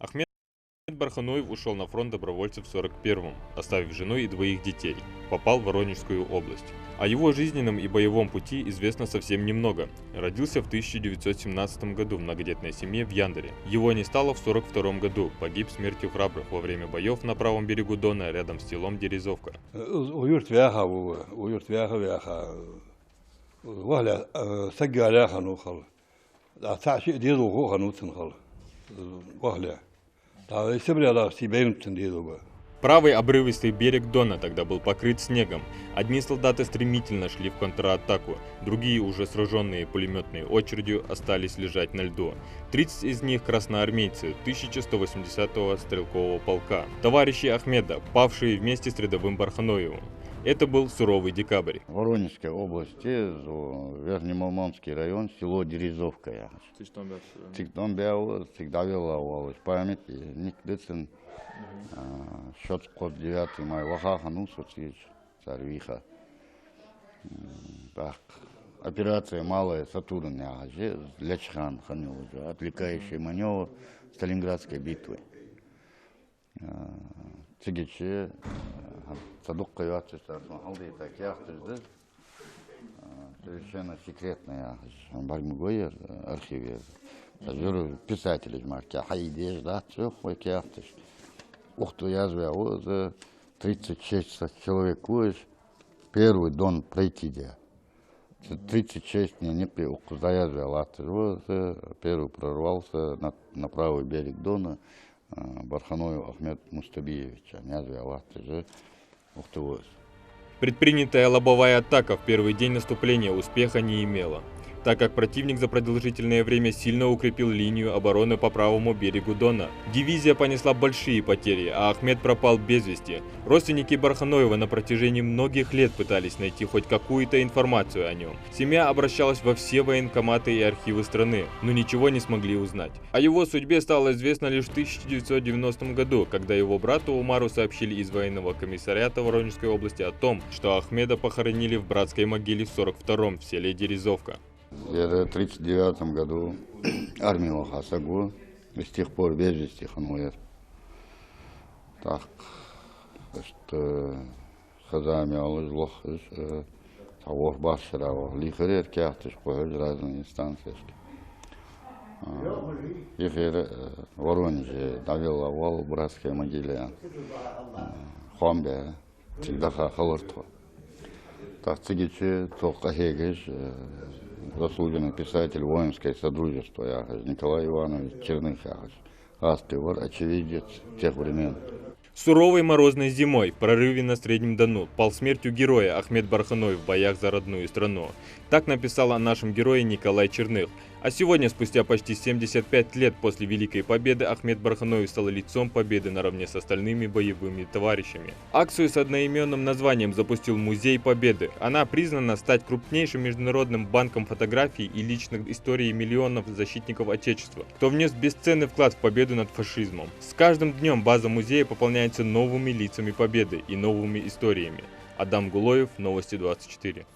Ахмед Барханоев ушел на фронт добровольцев в 41-м, оставив жену и двоих детей. Попал в Воронежскую область. О его жизненном и боевом пути известно совсем немного. Родился в 1917 году в многодетной семье в Яндере. Его не стало в 1942 году. Погиб смертью храбрых во время боев на правом берегу Дона рядом с селом Дерезовка. Правый обрывистый берег Дона тогда был покрыт снегом. Одни солдаты стремительно шли в контратаку, другие, уже сраженные пулеметной очередью, остались лежать на льду. 30 из них красноармейцы 1180-го стрелкового полка, товарищи Ахмеда, павшие вместе с рядовым Барханоевым. Это был суровый декабрь. В Воронежской области, Верхнемолмонский район, село Дерезовка. Всегда вела память, Никдыцин, счет код 9 мая, Вахахану, Соцвич, Царвиха. Операция «Малая Сатурн», Лячхан, отвлекающий маневр Сталинградской битвы. Цигичи, Садук Кайватчиста, совершенно секретная Бармугойер, архиве. Писатели, марки, Хайдеш, да, Цехойкяхтыш. Ухту язвя, 36 человек, первый дон пройти, 36 не при заязвя, первый прорвался на правый берег Дона, Барханоев Ахмед Мустабиевич, Предпринятая лобовая атака в первый день наступления успеха не имела, так как противник за продолжительное время сильно укрепил линию обороны по правому берегу Дона. Дивизия понесла большие потери, а Ахмед пропал без вести. Родственники Барханоева на протяжении многих лет пытались найти хоть какую-то информацию о нем. Семья обращалась во все военкоматы и архивы страны, но ничего не смогли узнать. О его судьбе стало известно лишь в 1990 году, когда его брату Умару сообщили из военного комиссариата Воронежской области о том, что Ахмеда похоронили в братской могиле в 42-м в селе Дерезовка. В 1939 году армию Хасагу, и с тех пор без вести Хануэр. Так, что хазами алыжлох, того баширава, лихарер кяхтыш, поезд разные инстанции. Их в Воронеже довела вал братская могиле, Хомбе, всегда халыртва. Так, цигичи, только хегеш, заслуженный писатель, воинское содружество, Николай Иванович Черных, очевидец тех времен. Суровой морозной зимой в прорыве на Среднем Дону пал смертью героя Ахмед Барханоев в боях за родную страну. Так написал о нашем герое Николай Черных. А сегодня, спустя почти 75 лет после Великой Победы, Ахмед Барханоев стал лицом победы наравне с остальными боевыми товарищами. Акцию с одноименным названием запустил Музей Победы. Она признана стать крупнейшим международным банком фотографий и личных историй миллионов защитников Отечества, кто внес бесценный вклад в победу над фашизмом. С каждым днем база музея пополняется новыми лицами победы и новыми историями. Адам Гулоев, Новости 24.